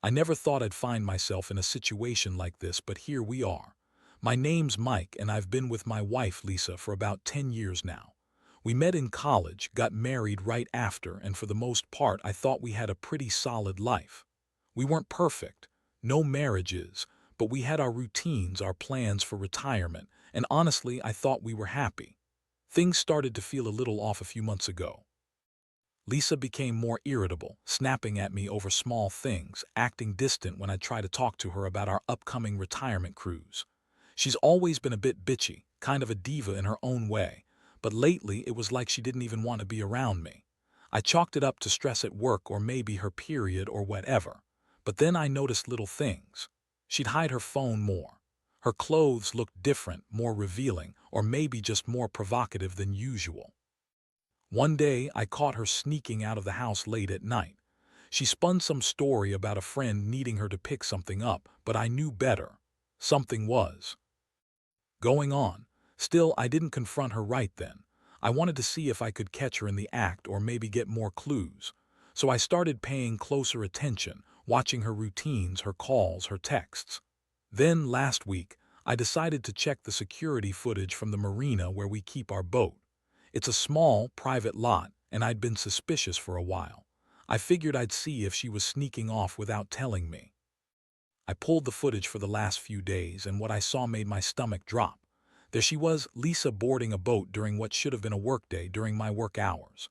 I never thought I'd find myself in a situation like this, but here we are. My name's Mike, and I've been with my wife, Lisa, for about 10 years now. We met in college, got married right after, and for the most part, I thought we had a pretty solid life. We weren't perfect, no marriage is, but we had our routines, our plans for retirement, and honestly, I thought we were happy. Things started to feel a little off a few months ago. Lisa became more irritable, snapping at me over small things, acting distant when I try to talk to her about our upcoming retirement cruise. She's always been a bit bitchy, kind of a diva in her own way, but lately it was like she didn't even want to be around me. I chalked it up to stress at work or maybe her period or whatever. But then I noticed little things. She'd hide her phone more. Her clothes looked different, more revealing, or maybe just more provocative than usual. One day, I caught her sneaking out of the house late at night. She spun some story about a friend needing her to pick something up, but I knew better. Something was going on. Still, I didn't confront her right then. I wanted to see if I could catch her in the act or maybe get more clues. So I started paying closer attention, watching her routines, her calls, her texts. Then, last week, I decided to check the security footage from the marina where we keep our boat. It's a small, private lot, and I'd been suspicious for a while. I figured I'd see if she was sneaking off without telling me. I pulled the footage for the last few days, and what I saw made my stomach drop. There she was, Lisa, boarding a boat during what should have been a workday during my work hours.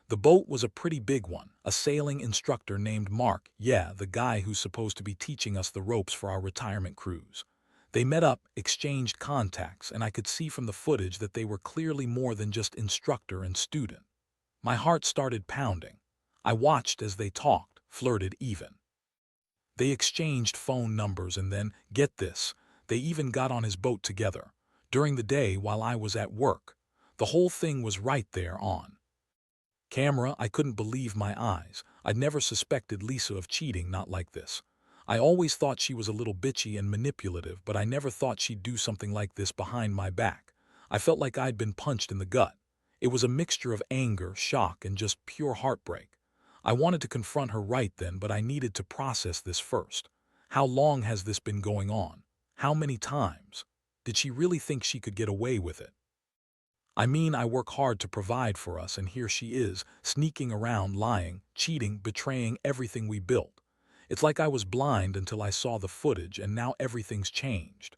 The boat was a pretty big one, a sailing instructor named Mark, yeah, the guy who's supposed to be teaching us the ropes for our retirement cruise. They met up, exchanged contacts, and I could see from the footage that they were clearly more than just instructor and student. My heart started pounding. I watched as they talked, flirted even. They exchanged phone numbers and then, get this, they even got on his boat together. During the day while I was at work. The whole thing was right there on camera. I couldn't believe my eyes. I'd never suspected Lisa of cheating, not like this. I always thought she was a little bitchy and manipulative, but I never thought she'd do something like this behind my back. I felt like I'd been punched in the gut. It was a mixture of anger, shock, and just pure heartbreak. I wanted to confront her right then, but I needed to process this first. How long has this been going on? How many times? Did she really think she could get away with it? I mean, I work hard to provide for us, and here she is, sneaking around, lying, cheating, betraying everything we built. It's like I was blind until I saw the footage, and now everything's changed.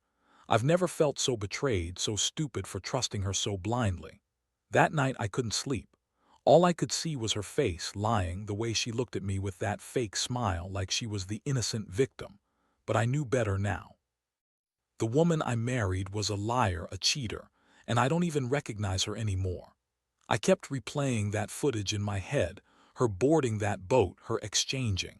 I've never felt so betrayed, so stupid for trusting her so blindly. That night I couldn't sleep. All I could see was her face, lying, the way she looked at me with that fake smile like she was the innocent victim. But I knew better now. The woman I married was a liar, a cheater, and I don't even recognize her anymore. I kept replaying that footage in my head, her boarding that boat, her exchanging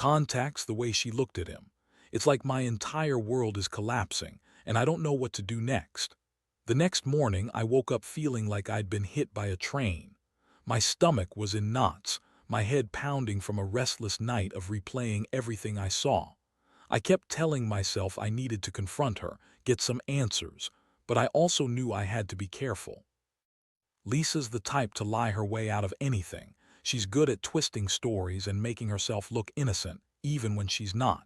contacts, the way she looked at him. It's like my entire world is collapsing, and I don't know what to do next. The next morning, I woke up feeling like I'd been hit by a train. My stomach was in knots, my head pounding from a restless night of replaying everything I saw. I kept telling myself I needed to confront her, get some answers, but I also knew I had to be careful. Lisa's the type to lie her way out of anything. She's good at twisting stories and making herself look innocent, even when she's not.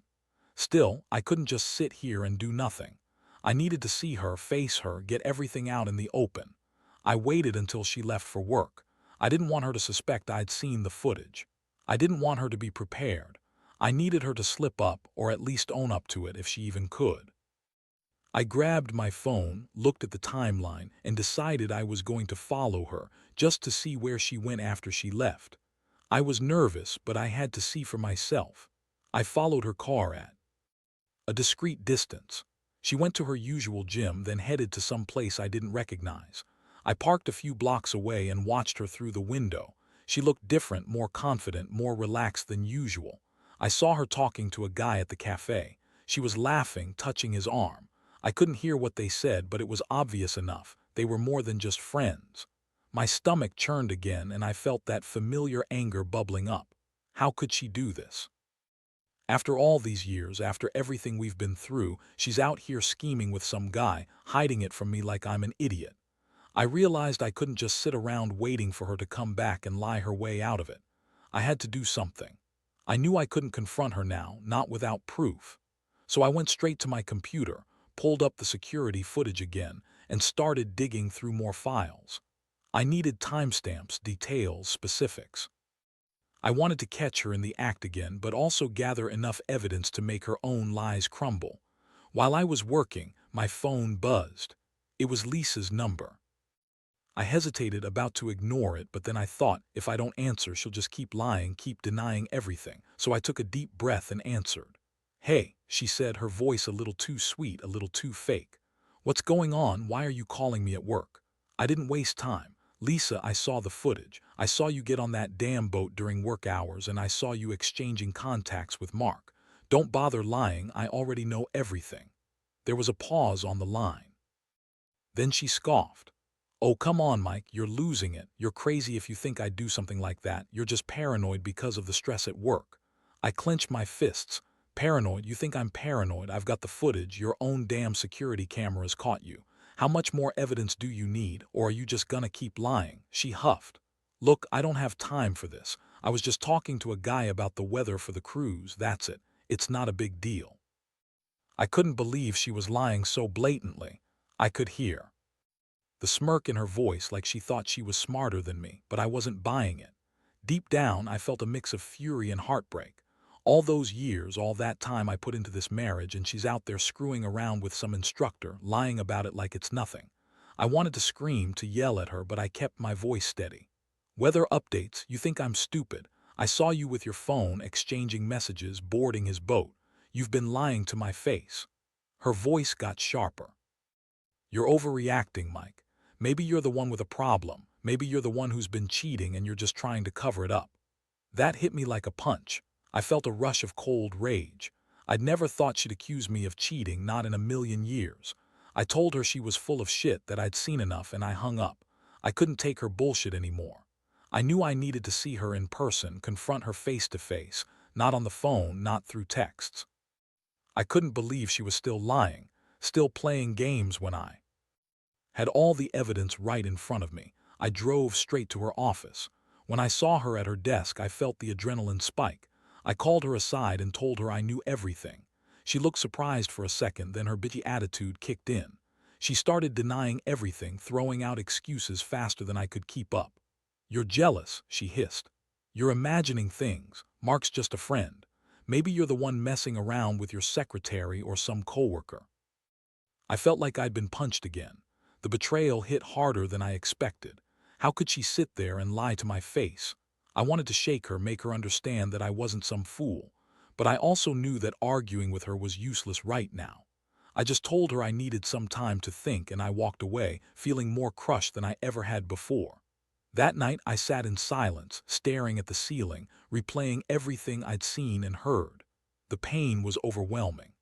Still, I couldn't just sit here and do nothing. I needed to see her, face her, get everything out in the open. I waited until she left for work. I didn't want her to suspect I'd seen the footage. I didn't want her to be prepared. I needed her to slip up, or at least own up to it if she even could. I grabbed my phone, looked at the timeline, and decided I was going to follow her, just to see where she went after she left. I was nervous, but I had to see for myself. I followed her car at a discreet distance. She went to her usual gym, then headed to some place I didn't recognize. I parked a few blocks away and watched her through the window. She looked different, more confident, more relaxed than usual. I saw her talking to a guy at the cafe. She was laughing, touching his arm. I couldn't hear what they said, but it was obvious enough. They were more than just friends. My stomach churned again, and I felt that familiar anger bubbling up. How could she do this? After all these years, after everything we've been through, she's out here scheming with some guy, hiding it from me like I'm an idiot. I realized I couldn't just sit around waiting for her to come back and lie her way out of it. I had to do something. I knew I couldn't confront her now, not without proof. So I went straight to my computer, pulled up the security footage again, and started digging through more files. I needed timestamps, details, specifics. I wanted to catch her in the act again, but also gather enough evidence to make her own lies crumble. While I was working, my phone buzzed. It was Lisa's number. I hesitated about to ignore it, but then I thought, if I don't answer, she'll just keep lying, keep denying everything. So I took a deep breath and answered. "Hey," she said, her voice a little too sweet, a little too fake. "What's going on? Why are you calling me at work?" I didn't waste time. "Lisa, I saw the footage. I saw you get on that damn boat during work hours, and I saw you exchanging contacts with Mark. Don't bother lying, I already know everything." There was a pause on the line. Then she scoffed. "Oh, come on, Mike, you're losing it. You're crazy if you think I'd do something like that. You're just paranoid because of the stress at work." I clenched my fists. "Paranoid? You think I'm paranoid? I've got the footage. Your own damn security cameras caught you. How much more evidence do you need, or are you just gonna keep lying?" She huffed. "Look, I don't have time for this. I was just talking to a guy about the weather for the cruise, that's it. It's not a big deal." I couldn't believe she was lying so blatantly. I could hear the smirk in her voice, like she thought she was smarter than me, but I wasn't buying it. Deep down, I felt a mix of fury and heartbreak. All those years, all that time I put into this marriage, and she's out there screwing around with some instructor, lying about it like it's nothing. I wanted to scream, to yell at her, but I kept my voice steady. "Weather updates? You think I'm stupid? I saw you with your phone, exchanging messages, boarding his boat. You've been lying to my face." Her voice got sharper. "You're overreacting, Mike. Maybe you're the one with a problem. Maybe you're the one who's been cheating and you're just trying to cover it up." That hit me like a punch. I felt a rush of cold rage. I'd never thought she'd accuse me of cheating, not in a million years. I told her she was full of shit, that I'd seen enough, and I hung up. I couldn't take her bullshit anymore. I knew I needed to see her in person, confront her face to face, not on the phone, not through texts. I couldn't believe she was still lying, still playing games when I had all the evidence right in front of me. I drove straight to her office. When I saw her at her desk, I felt the adrenaline spike. I called her aside and told her I knew everything. She looked surprised for a second, then her bitchy attitude kicked in. She started denying everything, throwing out excuses faster than I could keep up. "You're jealous," she hissed. "You're imagining things. Mark's just a friend. Maybe you're the one messing around with your secretary or some coworker." I felt like I'd been punched again. The betrayal hit harder than I expected. How could she sit there and lie to my face? I wanted to shake her, make her understand that I wasn't some fool. But I also knew that arguing with her was useless right now. I just told her I needed some time to think, and I walked away, feeling more crushed than I ever had before. That night I sat in silence, staring at the ceiling, replaying everything I'd seen and heard. The pain was overwhelming.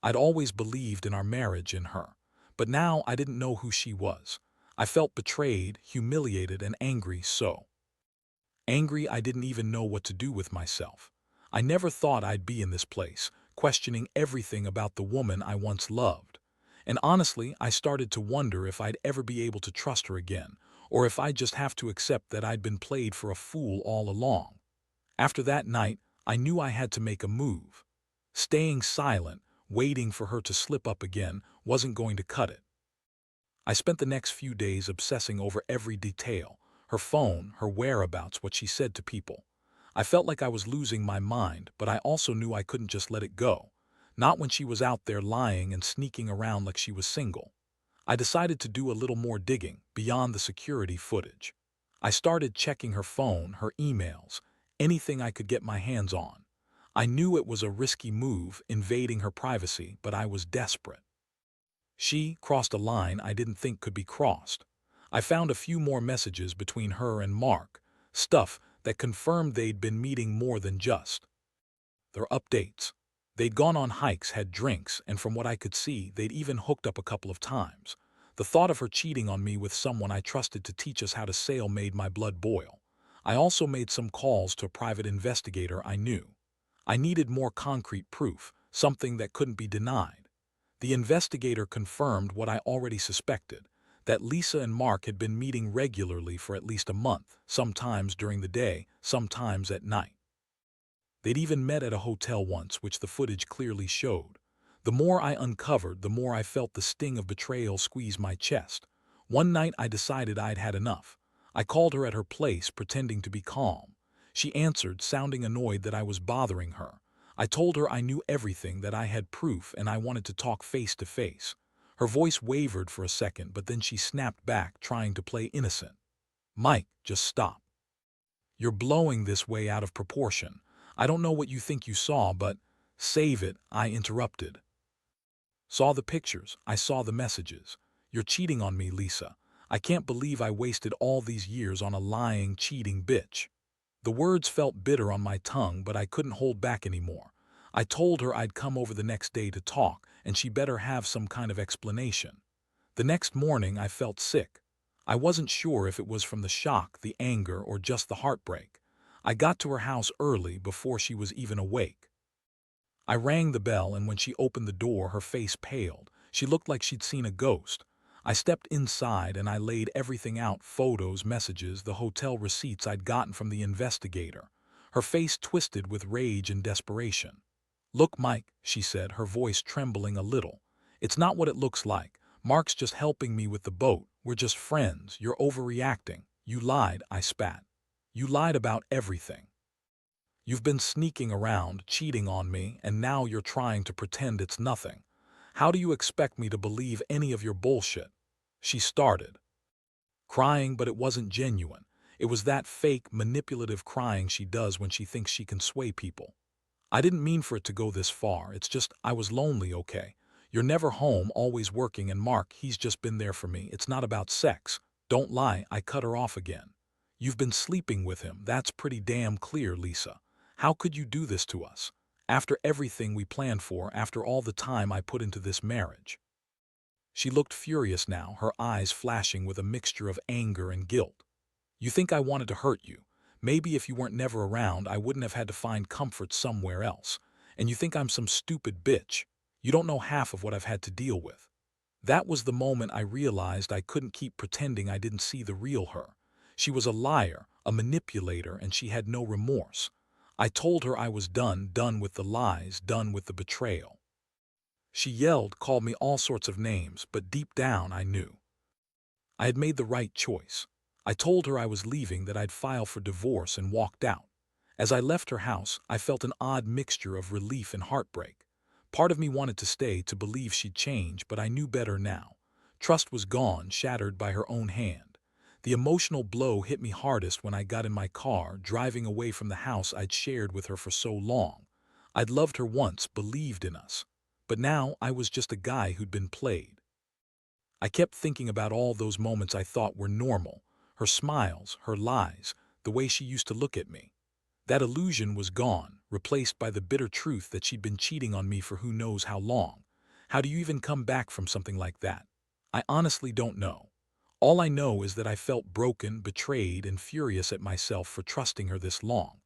I'd always believed in our marriage, in her. But now I didn't know who she was. I felt betrayed, humiliated, and angry, so angry I didn't even know what to do with myself. I never thought I'd be in this place, questioning everything about the woman I once loved. And honestly, I started to wonder if I'd ever be able to trust her again, or if I'd just have to accept that I'd been played for a fool all along. After that night, I knew I had to make a move. Staying silent, waiting for her to slip up again, wasn't going to cut it. I spent the next few days obsessing over every detail: her phone, her whereabouts, what she said to people. I felt like I was losing my mind, but I also knew I couldn't just let it go. Not when she was out there lying and sneaking around like she was single. I decided to do a little more digging, beyond the security footage. I started checking her phone, her emails, anything I could get my hands on. I knew it was a risky move, invading her privacy, but I was desperate. She crossed a line I didn't think could be crossed. I found a few more messages between her and Mark, stuff that confirmed they'd been meeting more than just their updates. They'd gone on hikes, had drinks, and from what I could see, they'd even hooked up a couple of times. The thought of her cheating on me with someone I trusted to teach us how to sail made my blood boil. I also made some calls to a private investigator I knew. I needed more concrete proof, something that couldn't be denied. The investigator confirmed what I already suspected, that Lisa and Mark had been meeting regularly for at least a month, sometimes during the day, sometimes at night. They'd even met at a hotel once, which the footage clearly showed. The more I uncovered, the more I felt the sting of betrayal squeeze my chest. One night I decided I'd had enough. I called her at her place, pretending to be calm. She answered, sounding annoyed that I was bothering her. I told her I knew everything, that I had proof, and I wanted to talk face to face. Her voice wavered for a second, but then she snapped back, trying to play innocent. "Mike, just stop. You're blowing this way out of proportion. I don't know what you think you saw, but—" "Save it," I interrupted. "Saw the pictures. I saw the messages. You're cheating on me, Lisa. I can't believe I wasted all these years on a lying, cheating bitch." The words felt bitter on my tongue, but I couldn't hold back anymore. I told her I'd come over the next day to talk, and she better have some kind of explanation. The next morning I felt sick. I wasn't sure if it was from the shock, the anger, or just the heartbreak. I got to her house early, before she was even awake. I rang the bell, and when she opened the door, her face paled. She looked like she'd seen a ghost. I stepped inside and I laid everything out: photos, messages, the hotel receipts I'd gotten from the investigator. Her face twisted with rage and desperation. "Look, Mike," she said, her voice trembling a little. "It's not what it looks like. Mark's just helping me with the boat. We're just friends. You're overreacting. You lied," I spat. "You lied about everything. You've been sneaking around, cheating on me, and now you're trying to pretend it's nothing. How do you expect me to believe any of your bullshit?" She started crying, but it wasn't genuine. It was that fake, manipulative crying she does when she thinks she can sway people. "I didn't mean for it to go this far. It's just I was lonely, okay? You're never home, always working, and Mark, he's just been there for me. It's not about sex. Don't lie." I cut her off again. "You've been sleeping with him. That's pretty damn clear, Lisa. How could you do this to us? After everything we planned for, after all the time I put into this marriage." She looked furious now, her eyes flashing with a mixture of anger and guilt. "You think I wanted to hurt you? Maybe if you weren't never around, I wouldn't have had to find comfort somewhere else. And you think I'm some stupid bitch? You don't know half of what I've had to deal with." That was the moment I realized I couldn't keep pretending I didn't see the real her. She was a liar, a manipulator, and she had no remorse. I told her I was done with the lies, done with the betrayal. She yelled, called me all sorts of names, but deep down I knew I had made the right choice. I told her I was leaving, that I'd file for divorce, and walked out. As I left her house, I felt an odd mixture of relief and heartbreak. Part of me wanted to stay, to believe she'd change, but I knew better now. Trust was gone, shattered by her own hand. The emotional blow hit me hardest when I got in my car, driving away from the house I'd shared with her for so long. I'd loved her once, believed in us. But now I was just a guy who'd been played. I kept thinking about all those moments I thought were normal. Her smiles, her lies, the way she used to look at me. That illusion was gone, replaced by the bitter truth that she'd been cheating on me for who knows how long. How do you even come back from something like that? I honestly don't know. All I know is that I felt broken, betrayed, and furious at myself for trusting her this long.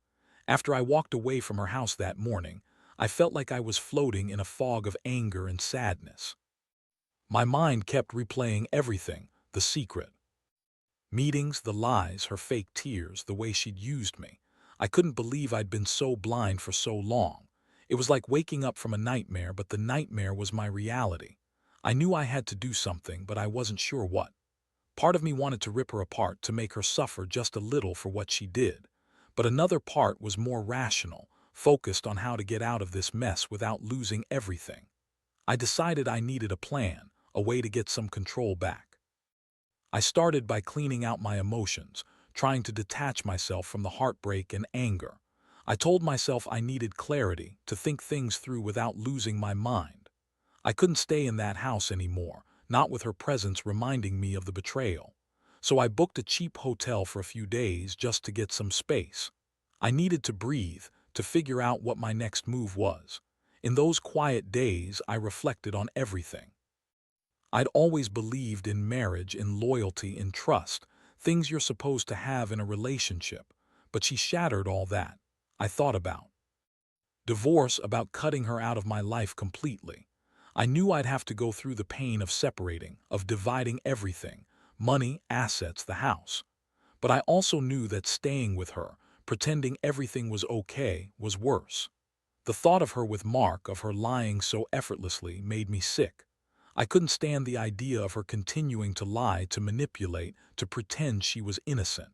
After I walked away from her house that morning, I felt like I was floating in a fog of anger and sadness. My mind kept replaying everything: the secret meetings, the lies, her fake tears, the way she'd used me. I couldn't believe I'd been so blind for so long. It was like waking up from a nightmare, but the nightmare was my reality. I knew I had to do something, but I wasn't sure what. Part of me wanted to rip her apart, to make her suffer just a little for what she did. But another part was more rational, focused on how to get out of this mess without losing everything. I decided I needed a plan, a way to get some control back. I started by cleaning out my emotions, trying to detach myself from the heartbreak and anger. I told myself I needed clarity, to think things through without losing my mind. I couldn't stay in that house anymore, not with her presence reminding me of the betrayal. So I booked a cheap hotel for a few days just to get some space. I needed to breathe, to figure out what my next move was. In those quiet days, I reflected on everything. I'd always believed in marriage, in loyalty, in trust, things you're supposed to have in a relationship. But she shattered all that. I thought about divorce, about cutting her out of my life completely. I knew I'd have to go through the pain of separating, of dividing everything: money, assets, the house. But I also knew that staying with her, pretending everything was okay, was worse. The thought of her with Mark, of her lying so effortlessly, made me sick. I couldn't stand the idea of her continuing to lie, to manipulate, to pretend she was innocent.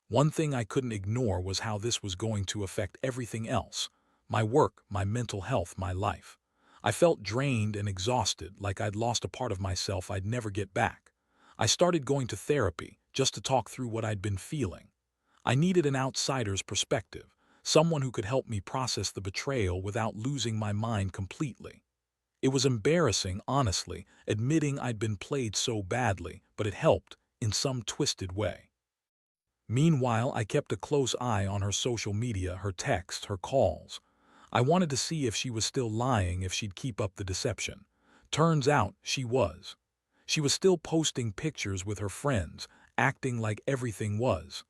One thing I couldn't ignore was how this was going to affect everything else: my work, my mental health, my life. I felt drained and exhausted, like I'd lost a part of myself I'd never get back. I started going to therapy, just to talk through what I'd been feeling. I needed an outsider's perspective, someone who could help me process the betrayal without losing my mind completely. It was embarrassing, honestly, admitting I'd been played so badly, but it helped, in some twisted way. Meanwhile, I kept a close eye on her social media, her texts, her calls. I wanted to see if she was still lying, if she'd keep up the deception. Turns out she was. She was still posting pictures with her friends, acting like everything was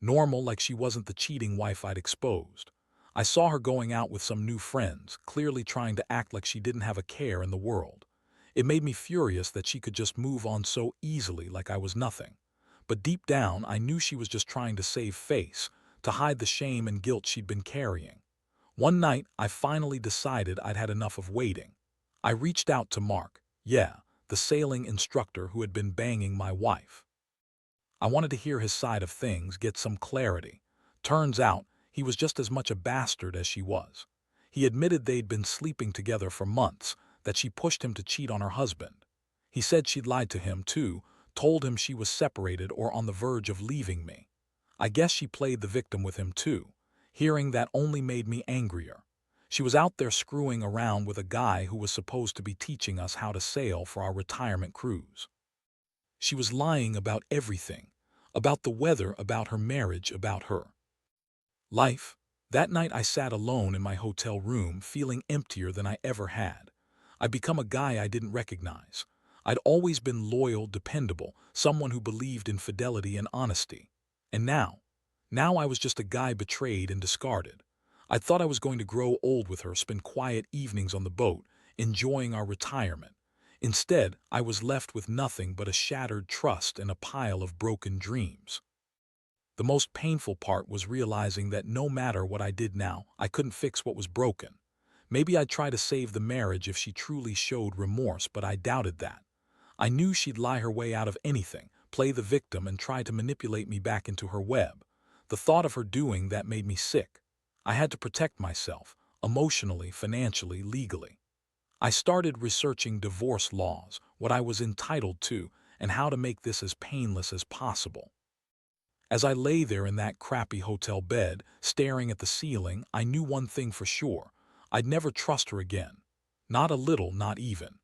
normal, like she wasn't the cheating wife I'd exposed. I saw her going out with some new friends, clearly trying to act like she didn't have a care in the world. It made me furious that she could just move on so easily, like I was nothing. But deep down, I knew she was just trying to save face, to hide the shame and guilt she'd been carrying. One night, I finally decided I'd had enough of waiting. I reached out to Mark, yeah, the sailing instructor who had been banging my wife. I wanted to hear his side of things, get some clarity. Turns out, he was just as much a bastard as she was. He admitted they'd been sleeping together for months, that she pushed him to cheat on her husband. He said she'd lied to him, too, told him she was separated or on the verge of leaving me. I guess she played the victim with him, too. Hearing that only made me angrier. She was out there screwing around with a guy who was supposed to be teaching us how to sail for our retirement cruise. She was lying about everything, about the weather, about her marriage, about her life. That night I sat alone in my hotel room, feeling emptier than I ever had. I'd become a guy I didn't recognize. I'd always been loyal, dependable, someone who believed in fidelity and honesty. And now I was just a guy betrayed and discarded. I thought I was going to grow old with her, spend quiet evenings on the boat, enjoying our retirement. Instead, I was left with nothing but a shattered trust and a pile of broken dreams. The most painful part was realizing that no matter what I did now, I couldn't fix what was broken. Maybe I'd try to save the marriage if she truly showed remorse, but I doubted that. I knew she'd lie her way out of anything, play the victim, and try to manipulate me back into her web. The thought of her doing that made me sick. I had to protect myself, emotionally, financially, legally. I started researching divorce laws, what I was entitled to, and how to make this as painless as possible. As I lay there in that crappy hotel bed, staring at the ceiling, I knew one thing for sure: I'd never trust her again. Not a little, not even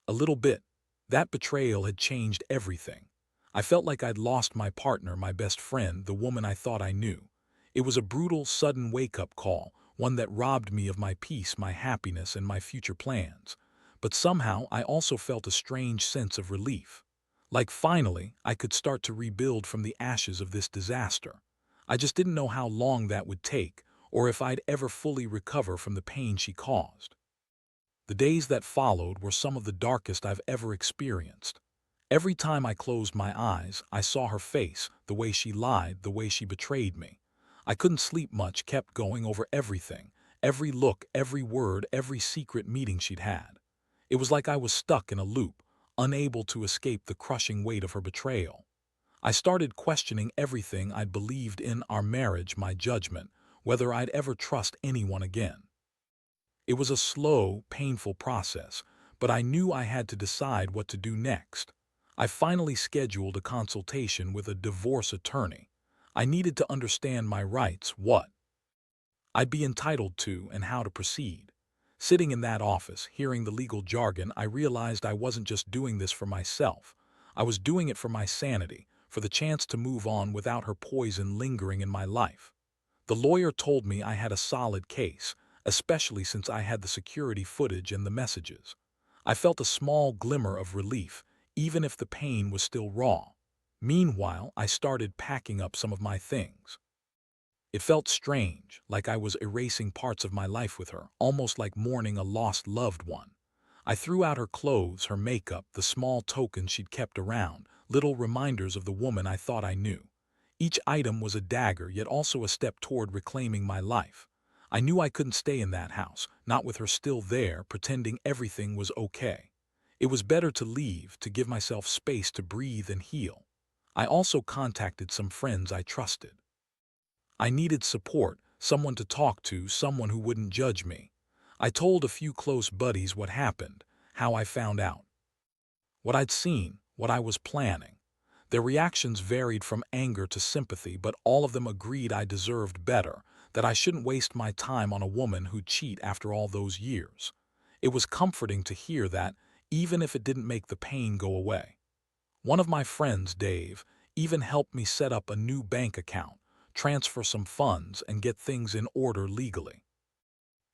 a little bit. That betrayal had changed everything. I felt like I'd lost my partner, my best friend, the woman I thought I knew. It was a brutal, sudden wake-up call, one that robbed me of my peace, my happiness, and my future plans. But somehow I also felt a strange sense of relief. Like finally, I could start to rebuild from the ashes of this disaster. I just didn't know how long that would take, or if I'd ever fully recover from the pain she caused. The days that followed were some of the darkest I've ever experienced. Every time I closed my eyes, I saw her face, the way she lied, the way she betrayed me. I couldn't sleep much, kept going over everything, every look, every word, every secret meeting she'd had. It was like I was stuck in a loop, unable to escape the crushing weight of her betrayal. I started questioning everything I'd believed in: our marriage, my judgment, whether I'd ever trust anyone again. It was a slow, painful process, but I knew I had to decide what to do next. I finally scheduled a consultation with a divorce attorney. I needed to understand my rights, what I'd be entitled to, and how to proceed. Sitting in that office, hearing the legal jargon, I realized I wasn't just doing this for myself. I was doing it for my sanity, for the chance to move on without her poison lingering in my life. The lawyer told me I had a solid case, especially since I had the security footage and the messages. I felt a small glimmer of relief, even if the pain was still raw. Meanwhile, I started packing up some of my things. It felt strange, like I was erasing parts of my life with her, almost like mourning a lost loved one. I threw out her clothes, her makeup, the small tokens she'd kept around, little reminders of the woman I thought I knew. Each item was a dagger, yet also a step toward reclaiming my life. I knew I couldn't stay in that house, not with her still there, pretending everything was okay. It was better to leave, to give myself space to breathe and heal. I also contacted some friends I trusted. I needed support, someone to talk to, someone who wouldn't judge me. I told a few close buddies what happened, how I found out, what I'd seen, what I was planning. Their reactions varied from anger to sympathy, but all of them agreed I deserved better, that I shouldn't waste my time on a woman who'd cheat after all those years. It was comforting to hear that, even if it didn't make the pain go away. One of my friends, Dave, even helped me set up a new bank account, transfer some funds, and get things in order legally.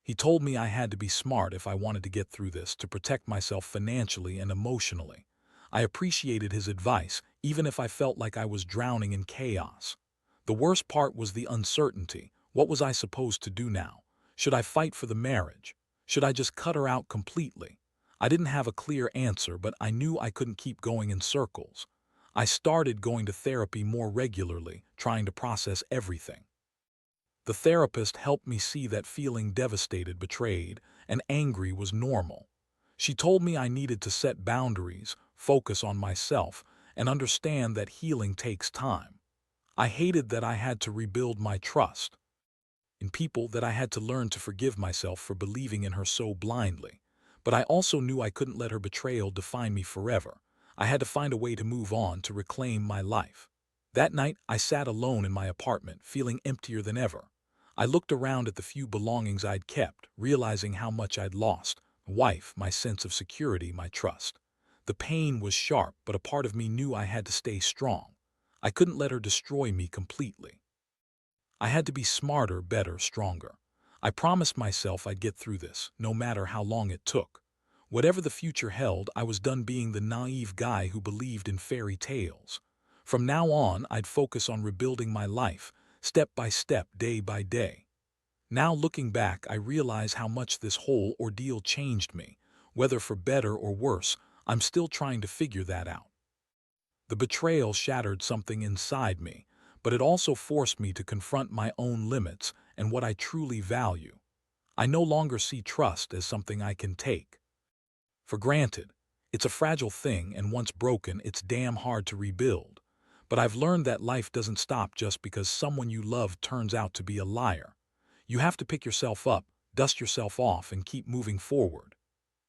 He told me I had to be smart if I wanted to get through this, to protect myself financially and emotionally. I appreciated his advice, even if I felt like I was drowning in chaos. The worst part was the uncertainty. What was I supposed to do now? Should I fight for the marriage? Should I just cut her out completely? I didn't have a clear answer, but I knew I couldn't keep going in circles. I started going to therapy more regularly, trying to process everything. The therapist helped me see that feeling devastated, betrayed, and angry was normal. She told me I needed to set boundaries, focus on myself, and understand that healing takes time. I hated that I had to rebuild my trust in people, that I had to learn to forgive myself for believing in her so blindly. But I also knew I couldn't let her betrayal define me forever. I had to find a way to move on, to reclaim my life. That night, I sat alone in my apartment, feeling emptier than ever. I looked around at the few belongings I'd kept, realizing how much I'd lost: my wife, my sense of security, my trust. The pain was sharp, but a part of me knew I had to stay strong. I couldn't let her destroy me completely. I had to be smarter, better, stronger. I promised myself I'd get through this, no matter how long it took. Whatever the future held, I was done being the naive guy who believed in fairy tales. From now on, I'd focus on rebuilding my life, step by step, day by day. Now, looking back, I realize how much this whole ordeal changed me. Whether for better or worse, I'm still trying to figure that out. The betrayal shattered something inside me, but it also forced me to confront my own limits and what I truly value. I no longer see trust as something I can take for granted. It's a fragile thing, and once broken, it's damn hard to rebuild. But I've learned that life doesn't stop just because someone you love turns out to be a liar. You have to pick yourself up, dust yourself off, and keep moving forward.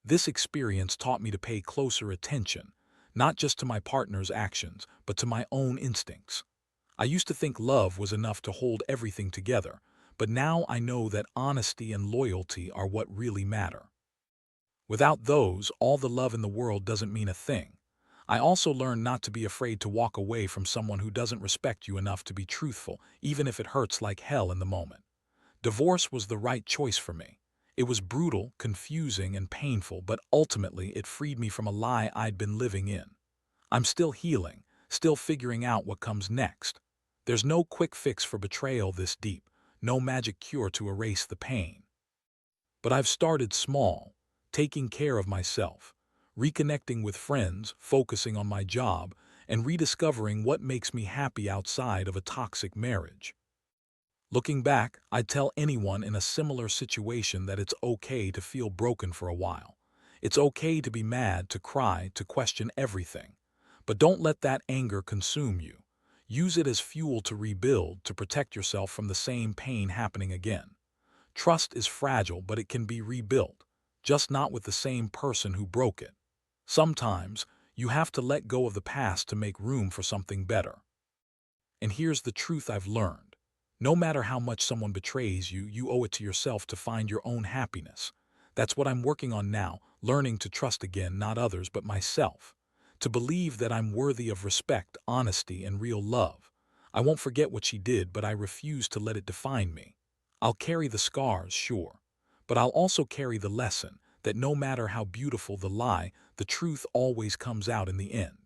This experience taught me to pay closer attention, not just to my partner's actions, but to my own instincts. I used to think love was enough to hold everything together, but now I know that honesty and loyalty are what really matter. Without those, all the love in the world doesn't mean a thing. I also learned not to be afraid to walk away from someone who doesn't respect you enough to be truthful, even if it hurts like hell in the moment. Divorce was the right choice for me. It was brutal, confusing, and painful, but ultimately it freed me from a lie I'd been living in. I'm still healing, still figuring out what comes next. There's no quick fix for betrayal this deep, no magic cure to erase the pain. But I've started small, taking care of myself, reconnecting with friends, focusing on my job, and rediscovering what makes me happy outside of a toxic marriage. Looking back, I'd tell anyone in a similar situation that it's okay to feel broken for a while. It's okay to be mad, to cry, to question everything. But don't let that anger consume you. Use it as fuel to rebuild, to protect yourself from the same pain happening again. Trust is fragile, but it can be rebuilt, just not with the same person who broke it. Sometimes, you have to let go of the past to make room for something better. And here's the truth I've learned. No matter how much someone betrays you, you owe it to yourself to find your own happiness. That's what I'm working on now, learning to trust again, not others but myself. To believe that I'm worthy of respect, honesty, and real love. I won't forget what she did, but I refuse to let it define me. I'll carry the scars, sure, but I'll also carry the lesson that no matter how beautiful the lie, the truth always comes out in the end.